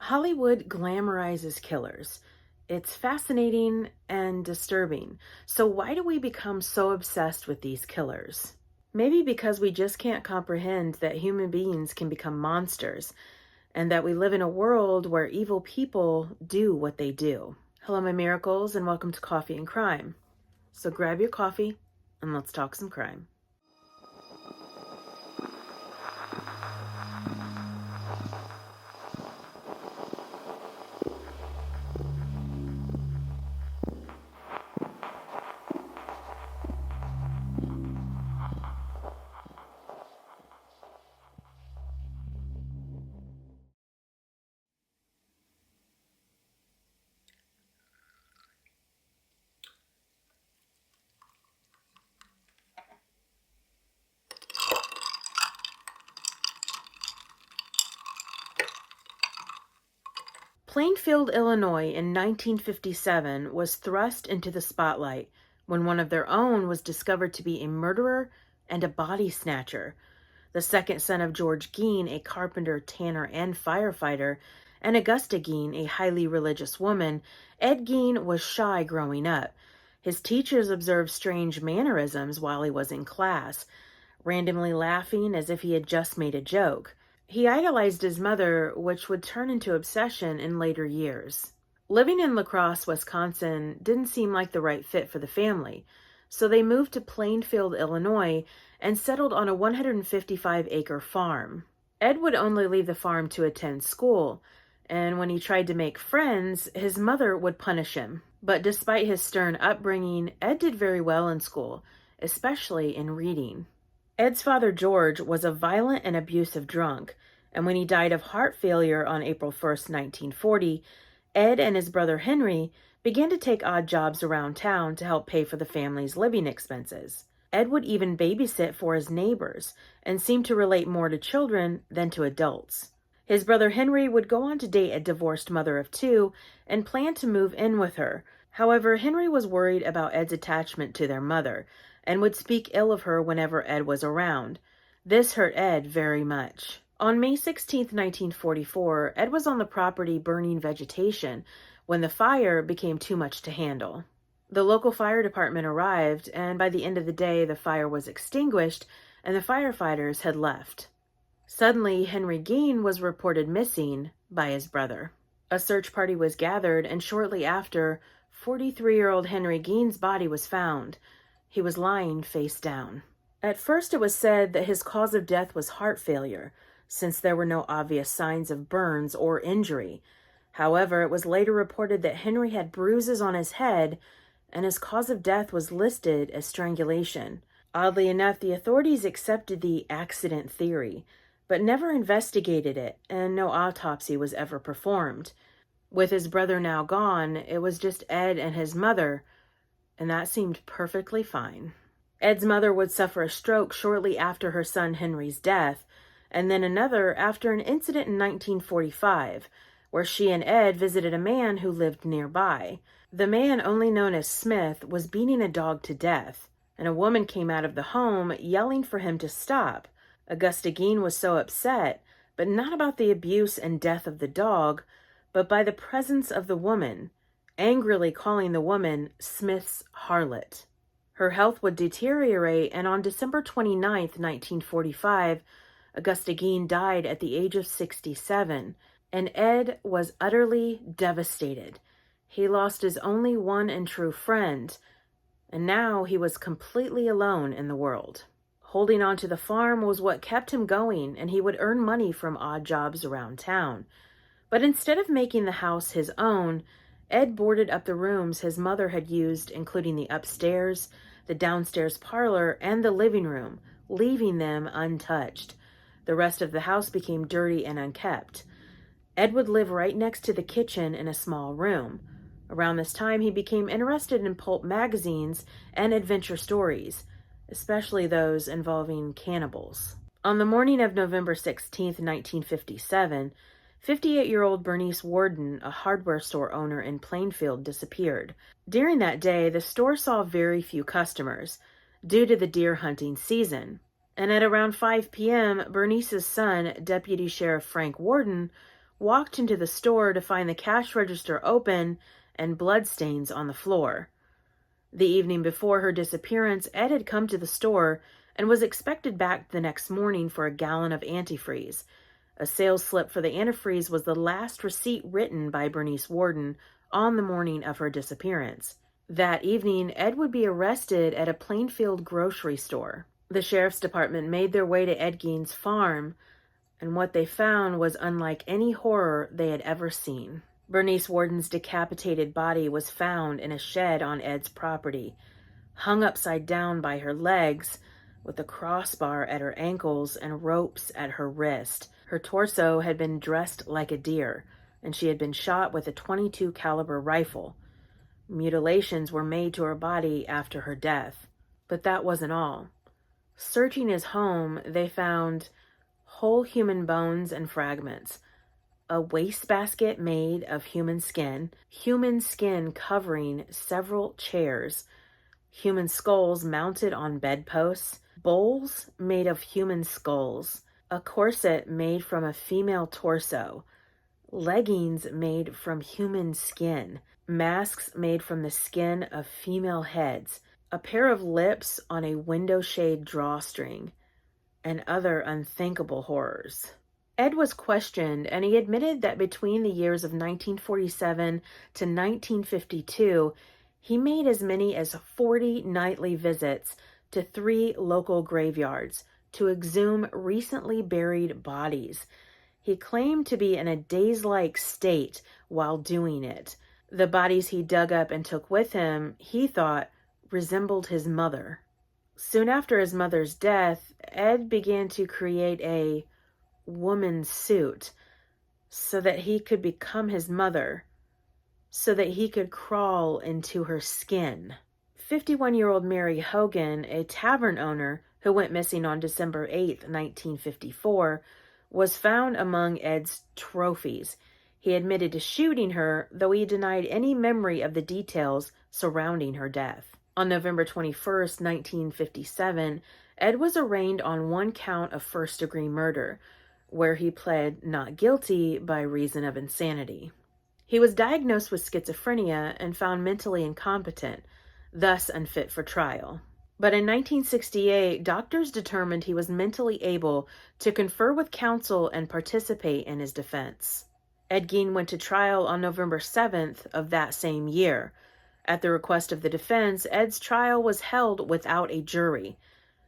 Hollywood glamorizes killers. It's fascinating and disturbing. So why do we become so obsessed with these killers? Maybe because we just can't comprehend that human beings can become monsters and that we live in a world where evil people do what they do. Hello, my miracles, and welcome to Coffee and Crime. So grab your coffee and let's talk some crime. Plainfield, Illinois in 1957 was thrust into the spotlight when one of their own was discovered to be a murderer and a body snatcher. The second son of George Gein, a carpenter, tanner, and firefighter, and Augusta Gein, a highly religious woman, Ed Gein was shy growing up. His teachers observed strange mannerisms while he was in class, randomly laughing as if he had just made a joke. He idolized his mother, which would turn into obsession in later years. Living in La Crosse, Wisconsin didn't seem like the right fit for the family, so they moved to Plainfield, Illinois, and settled on a 155-acre farm. Ed would only leave the farm to attend school, and when he tried to make friends, his mother would punish him. But despite his stern upbringing, Ed did very well in school, especially in reading. Ed's father, George, was a violent and abusive drunk, and when he died of heart failure on April 1st, 1940, Ed and his brother Henry began to take odd jobs around town to help pay for the family's living expenses. Ed would even babysit for his neighbors and seemed to relate more to children than to adults. His brother Henry would go on to date a divorced mother of two and plan to move in with her. However, Henry was worried about Ed's attachment to their mother and would speak ill of her whenever Ed was around. This hurt Ed very much. On May 16, 1944, Ed was on the property burning vegetation when the fire became too much to handle. The local fire department arrived, and by the end of the day, the fire was extinguished and the firefighters had left. Suddenly, Henry Gein was reported missing by his brother. A search party was gathered, and shortly after, 43-year-old Henry Gein's body was found. He was lying face down. At first, it was said that his cause of death was heart failure, since there were no obvious signs of burns or injury. However, it was later reported that Henry had bruises on his head, and his cause of death was listed as strangulation. Oddly enough, the authorities accepted the accident theory, but never investigated it, and no autopsy was ever performed. With his brother now gone, it was just Ed and his mother, and that seemed perfectly fine. Ed's mother would suffer a stroke shortly after her son Henry's death, and then another after an incident in 1945, where she and Ed visited a man who lived nearby. The man, only known as Smith, was beating a dog to death, and a woman came out of the home yelling for him to stop. Augusta Gein was so upset, but not about the abuse and death of the dog, but by the presence of the woman, angrily calling the woman Smith's harlot. Her health would deteriorate, and on December 29, 1945, Augusta Gein died at the age of 67, and Ed was utterly devastated. He lost his only one and true friend, and now he was completely alone in the world. Holding on to the farm was what kept him going, and he would earn money from odd jobs around town. But instead of making the house his own, Ed boarded up the rooms his mother had used, including the upstairs, the downstairs parlor, and the living room, leaving them untouched. The rest of the house became dirty and unkept. Ed would live right next to the kitchen in a small room. Around this time, he became interested in pulp magazines and adventure stories, especially those involving cannibals. On the morning of November 16, 1957, 58-year-old Bernice Warden, a hardware store owner in Plainfield, disappeared. During that day, the store saw very few customers due to the deer hunting season. And at around 5 p.m., Bernice's son, Deputy Sheriff Frank Warden, walked into the store to find the cash register open and bloodstains on the floor. The evening before her disappearance, Ed had come to the store and was expected back the next morning for a gallon of antifreeze. A sales slip for the antifreeze was the last receipt written by Bernice Worden on the morning of her disappearance. That evening, Ed would be arrested at a Plainfield grocery store. The sheriff's department made their way to Ed Gein's farm, and what they found was unlike any horror they had ever seen. Bernice Worden's decapitated body was found in a shed on Ed's property, hung upside down by her legs, with a crossbar at her ankles and ropes at her wrist. Her torso had been dressed like a deer, and she had been shot with a .22 caliber rifle. Mutilations were made to her body after her death. But that wasn't all. Searching his home, they found whole human bones and fragments, a wastebasket made of human skin covering several chairs, human skulls mounted on bedposts, bowls made of human skulls, a corset made from a female torso, leggings made from human skin, masks made from the skin of female heads, a pair of lips on a window shade drawstring, and other unthinkable horrors. Ed was questioned, and he admitted that between the years of 1947 to 1952, he made as many as 40 nightly visits to 3 local graveyards to exhume recently buried bodies. He claimed to be in a daze-like state while doing it. The bodies he dug up and took with him, he thought, resembled his mother. Soon after his mother's death, Ed began to create a woman's suit so that he could become his mother, so that he could crawl into her skin. 51-year-old Mary Hogan, a tavern owner who went missing on December 8, 1954, was found among Ed's trophies. He admitted to shooting her, though he denied any memory of the details surrounding her death. On November 21, 1957, Ed was arraigned on 1 count of first-degree murder, where he pled not guilty by reason of insanity. He was diagnosed with schizophrenia and found mentally incompetent, thus unfit for trial. But in 1968, doctors determined he was mentally able to confer with counsel and participate in his defense. Ed Gein went to trial on November 7th of that same year. At the request of the defense, Ed's trial was held without a jury.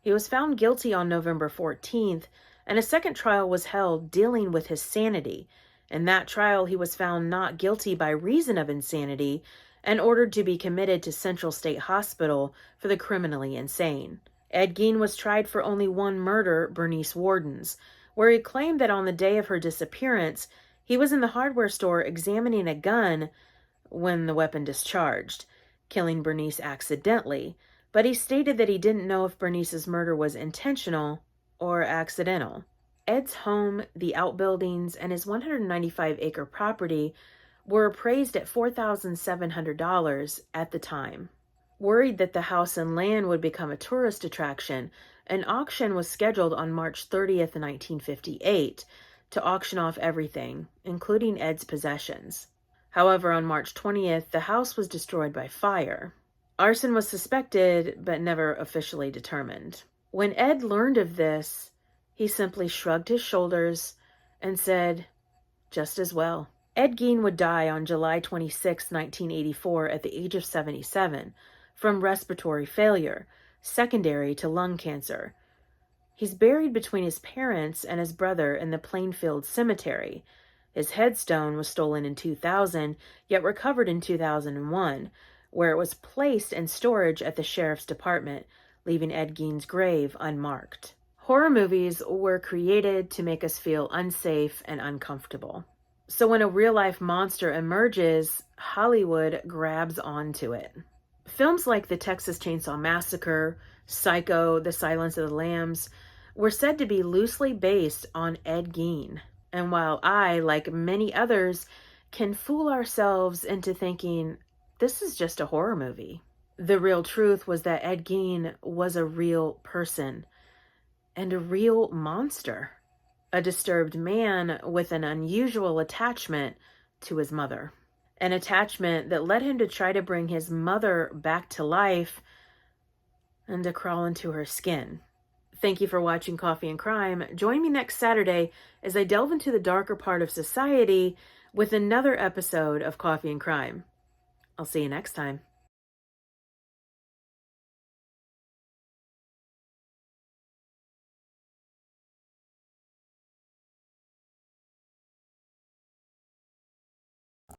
He was found guilty on November 14th, and a second trial was held dealing with his sanity. In that trial, he was found not guilty by reason of insanity and ordered to be committed to Central State Hospital for the criminally insane. Ed Gein was tried for only one murder, Bernice Worden's, where he claimed that on the day of her disappearance, he was in the hardware store examining a gun when the weapon discharged, killing Bernice accidentally, but he stated that he didn't know if Bernice's murder was intentional or accidental. Ed's home, the outbuildings, and his 195-acre property were appraised at $4,700 at the time. Worried that the house and land would become a tourist attraction, an auction was scheduled on March 30th, 1958, to auction off everything, including Ed's possessions. However, on March 20th, the house was destroyed by fire. Arson was suspected, but never officially determined. When Ed learned of this, he simply shrugged his shoulders and said, "Just as well." Ed Gein would die on July 26, 1984, at the age of 77, from respiratory failure, secondary to lung cancer. He's buried between his parents and his brother in the Plainfield Cemetery. His headstone was stolen in 2000, yet recovered in 2001, where it was placed in storage at the sheriff's department, leaving Ed Gein's grave unmarked. Horror movies were created to make us feel unsafe and uncomfortable. So when a real-life monster emerges, Hollywood grabs onto it. Films like The Texas Chainsaw Massacre, Psycho, The Silence of the Lambs were said to be loosely based on Ed Gein. And while I, like many others, can fool ourselves into thinking, this is just a horror movie, the real truth was that Ed Gein was a real person and a real monster. a disturbed man with an unusual attachment to his mother. An attachment that led him to try to bring his mother back to life and to crawl into her skin. Thank you for watching Coffee and Crime. Join me next Saturday as I delve into the darker part of society with another episode of Coffee and Crime. I'll see you next time.